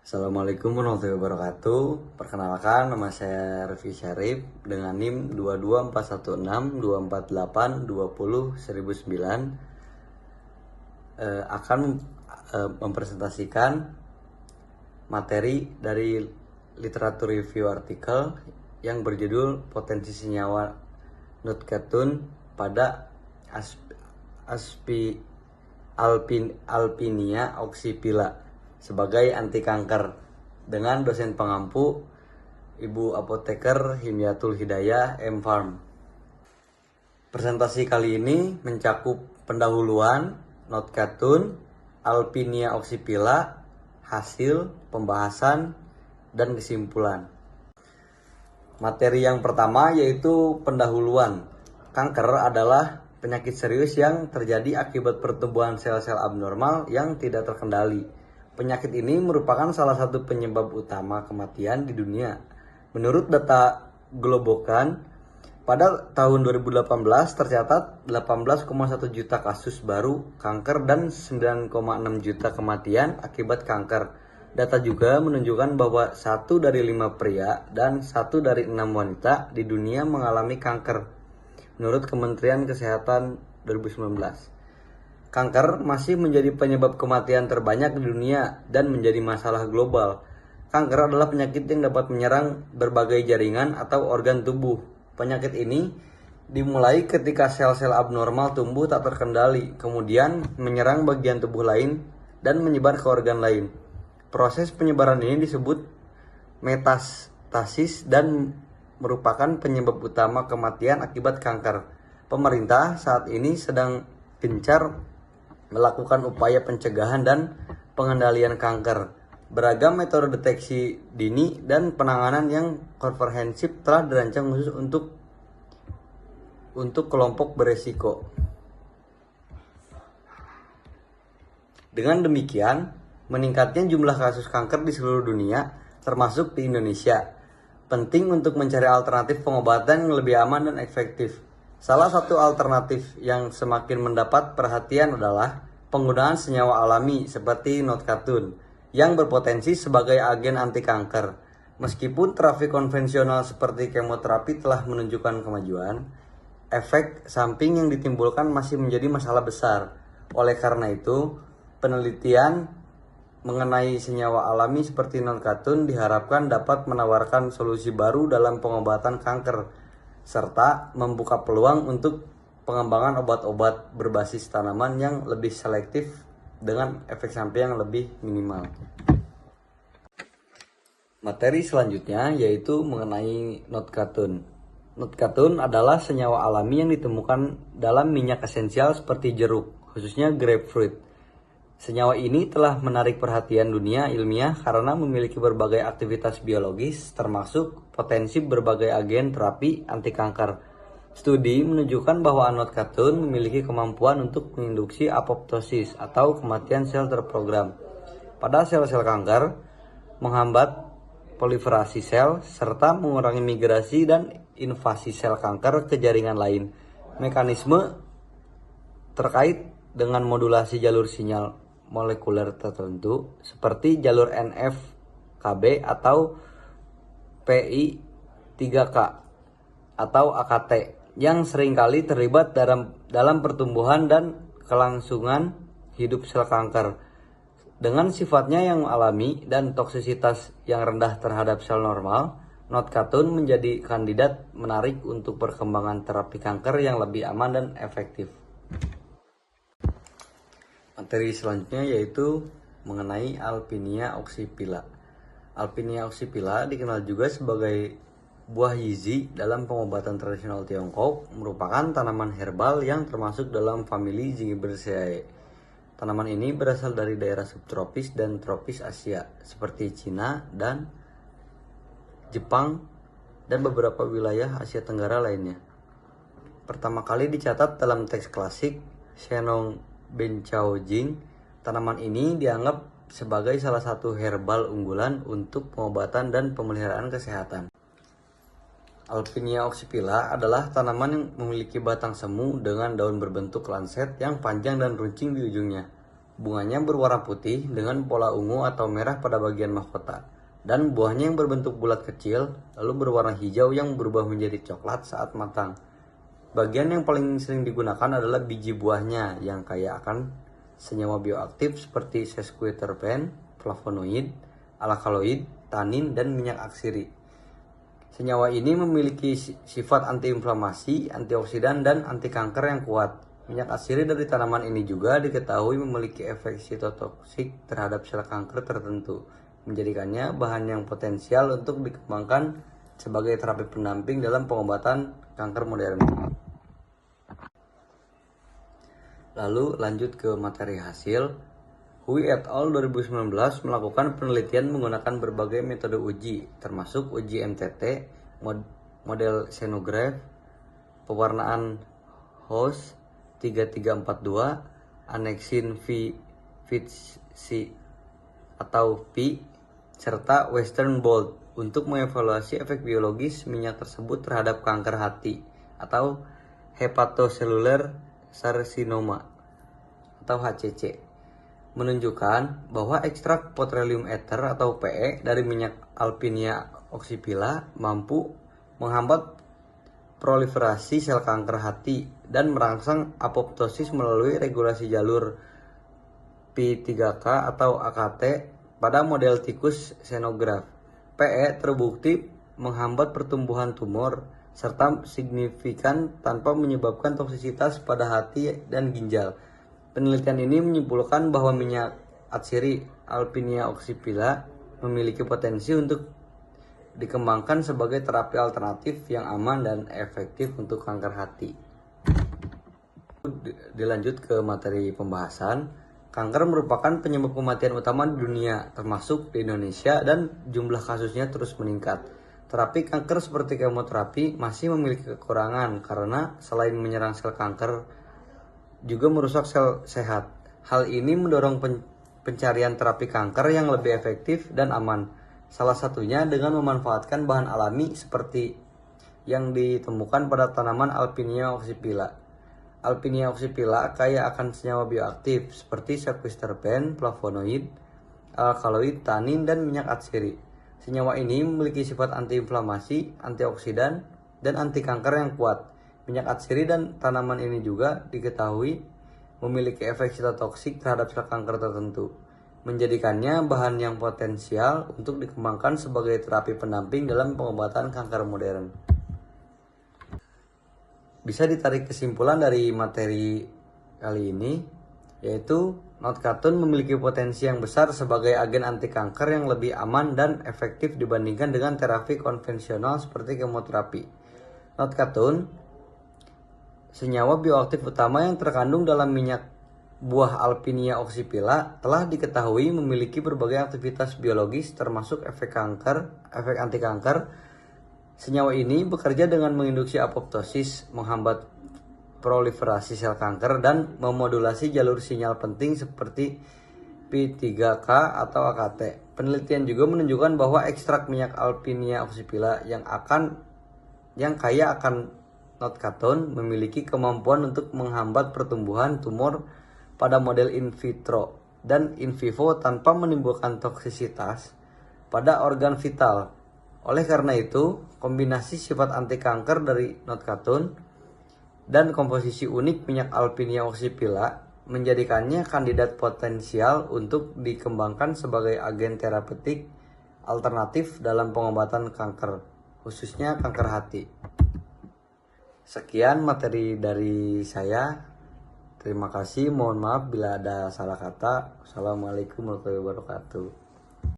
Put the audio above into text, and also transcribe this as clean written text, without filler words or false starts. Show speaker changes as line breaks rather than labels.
Assalamualaikum warahmatullahi wabarakatuh. Perkenalkan, nama saya Revi Syarif dengan NIM 224162482001009 akan mempresentasikan materi dari literatur review artikel yang berjudul Potensi Senyawa Notcatun pada Alpinia oxypila sebagai anti kanker dengan dosen pengampu Ibu Apoteker Himyatul Hidayah M.Pharm. Presentasi kali ini mencakup pendahuluan, Notcatun, Alpinia oxypila, hasil, pembahasan, dan kesimpulan. Materi yang pertama yaitu pendahuluan. Kanker adalah penyakit serius yang terjadi akibat pertumbuhan sel-sel abnormal yang tidak terkendali. Penyakit ini merupakan salah satu penyebab utama kematian di dunia. Menurut data Globocan, pada tahun 2018 tercatat 18,1 juta kasus baru kanker dan 9,6 juta kematian akibat kanker. Data juga menunjukkan bahwa 1 dari 5 pria dan 1 dari 6 wanita di dunia mengalami kanker. Menurut Kementerian Kesehatan 2019. Kanker masih menjadi penyebab kematian terbanyak di dunia dan menjadi masalah global. Kanker adalah penyakit yang dapat menyerang berbagai jaringan atau organ tubuh. Penyakit ini dimulai ketika sel-sel abnormal tumbuh tak terkendali, kemudian menyerang bagian tubuh lain dan menyebar ke organ lain. Proses penyebaran ini disebut metastasis dan merupakan penyebab utama kematian akibat kanker. Pemerintah saat ini sedang gencar melakukan upaya pencegahan dan pengendalian kanker. Beragam metode deteksi dini dan penanganan yang komprehensif telah dirancang khusus untuk kelompok beresiko. Dengan demikian, meningkatnya jumlah kasus kanker di seluruh dunia, termasuk di Indonesia. Penting untuk mencari alternatif pengobatan yang lebih aman dan efektif. Salah satu alternatif yang semakin mendapat perhatian adalah penggunaan senyawa alami seperti Notcatun yang berpotensi sebagai agen anti kanker. Meskipun terapi konvensional seperti kemoterapi telah menunjukkan kemajuan, efek samping yang ditimbulkan masih menjadi masalah besar. Oleh karena itu, penelitian mengenai senyawa alami seperti Notcatun diharapkan dapat menawarkan solusi baru dalam pengobatan kanker, serta membuka peluang untuk pengembangan obat-obat berbasis tanaman yang lebih selektif dengan efek samping yang lebih minimal. Materi selanjutnya yaitu mengenai Notcatun. Notcatun adalah senyawa alami yang ditemukan dalam minyak esensial seperti jeruk, khususnya grapefruit. Senyawa ini telah menarik perhatian dunia ilmiah karena memiliki berbagai aktivitas biologis, termasuk potensi berbagai agen terapi anti kanker. Studi menunjukkan bahwa Notcatun memiliki kemampuan untuk menginduksi apoptosis atau kematian sel terprogram pada sel-sel kanker, menghambat proliferasi sel, serta mengurangi migrasi dan invasi sel kanker ke jaringan lain. Mekanisme terkait dengan modulasi jalur sinyal molekuler tertentu seperti jalur NF-kB atau PI3K atau AKT yang seringkali terlibat dalam pertumbuhan dan kelangsungan hidup sel kanker. Dengan sifatnya yang alami dan toksisitas yang rendah terhadap sel normal, Notcatun menjadi kandidat menarik untuk perkembangan terapi kanker yang lebih aman dan efektif. Materi selanjutnya yaitu mengenai Alpinia oxypila. Alpinia oxypila dikenal juga sebagai buah yizi dalam pengobatan tradisional Tiongkok, merupakan tanaman herbal yang termasuk dalam famili Zingiberaceae. Tanaman ini berasal dari daerah subtropis dan tropis Asia seperti Cina dan Jepang dan beberapa wilayah Asia Tenggara lainnya. Pertama kali dicatat dalam teks klasik Shenong Benchaojing. Tanaman ini dianggap sebagai salah satu herbal unggulan untuk pengobatan dan pemeliharaan kesehatan. Alpinia oxypila adalah tanaman yang memiliki batang semu dengan daun berbentuk lanset yang panjang dan runcing di ujungnya. Bunganya berwarna putih dengan pola ungu atau merah pada bagian mahkota, dan buahnya yang berbentuk bulat kecil lalu berwarna hijau yang berubah menjadi coklat saat matang. Bagian yang paling sering digunakan adalah biji buahnya yang kaya akan senyawa bioaktif seperti sesquiterpen, flavonoid, alkaloid, tanin, dan minyak atsiri. Senyawa ini memiliki sifat antiinflamasi, antioksidan, dan anti kanker yang kuat. Minyak atsiri dari tanaman ini juga diketahui memiliki efek sitotoksik terhadap sel kanker tertentu, menjadikannya bahan yang potensial untuk dikembangkan sebagai terapi pendamping dalam pengobatan kanker modern. Lalu lanjut ke materi hasil. Hui et al. 2019 melakukan penelitian menggunakan berbagai metode uji, termasuk uji MTT, model xenograph, pewarnaan Host 3342, annexin Fitch atau P, serta Western blot untuk mengevaluasi efek biologis minyak tersebut terhadap kanker hati atau hepatocellular carcinoma atau HCC, menunjukkan bahwa ekstrak petroleum ether atau PE dari minyak Alpinia oxypila mampu menghambat proliferasi sel kanker hati dan merangsang apoptosis melalui regulasi jalur P3K atau AKT pada model tikus xenograph. PE terbukti menghambat pertumbuhan tumor serta signifikan tanpa menyebabkan toksisitas pada hati dan ginjal. Penelitian ini menyimpulkan bahwa minyak atsiri Alpinia oxypila memiliki potensi untuk dikembangkan sebagai terapi alternatif yang aman dan efektif untuk kanker hati. Dilanjut ke materi pembahasan. Kanker merupakan penyebab kematian utama di dunia, termasuk di Indonesia, dan jumlah kasusnya terus meningkat. Terapi kanker seperti kemoterapi masih memiliki kekurangan karena selain menyerang sel kanker, juga merusak sel sehat. Hal ini mendorong pencarian terapi kanker yang lebih efektif dan aman. Salah satunya dengan memanfaatkan bahan alami seperti yang ditemukan pada tanaman Alpinia oxypila. Alpinia oxypila kaya akan senyawa bioaktif seperti sesquiterpen, flavonoid, alkaloid, tanin, dan minyak atsiri. Senyawa ini memiliki sifat antiinflamasi, antioksidan, dan anti kanker yang kuat. Minyak atsiri dan tanaman ini juga diketahui memiliki efek sitotoksik terhadap sel kanker tertentu, menjadikannya bahan yang potensial untuk dikembangkan sebagai terapi pendamping dalam pengobatan kanker modern. Bisa ditarik kesimpulan dari materi kali ini, yaitu notkatun memiliki potensi yang besar sebagai agen anti kanker yang lebih aman dan efektif dibandingkan dengan terapi konvensional seperti kemoterapi. Notkatun, senyawa bioaktif utama yang terkandung dalam minyak buah Alpinia oxypila, telah diketahui memiliki berbagai aktivitas biologis termasuk efek anti kanker. Senyawa ini bekerja dengan menginduksi apoptosis, menghambat proliferasi sel kanker, dan memodulasi jalur sinyal penting seperti P3K atau AKT. Penelitian juga menunjukkan bahwa ekstrak minyak Alpinia oxypila yang kaya akan notkatun memiliki kemampuan untuk menghambat pertumbuhan tumor pada model in vitro dan in vivo tanpa menimbulkan toksisitas pada organ vital. Oleh karena itu, kombinasi sifat anti kanker dari notkatun dan komposisi unik minyak Alpinia oxypila menjadikannya kandidat potensial untuk dikembangkan sebagai agen terapeutik alternatif dalam pengobatan kanker, khususnya kanker hati. Sekian materi dari saya. Terima kasih, mohon maaf bila ada salah kata. Assalamualaikum warahmatullahi wabarakatuh.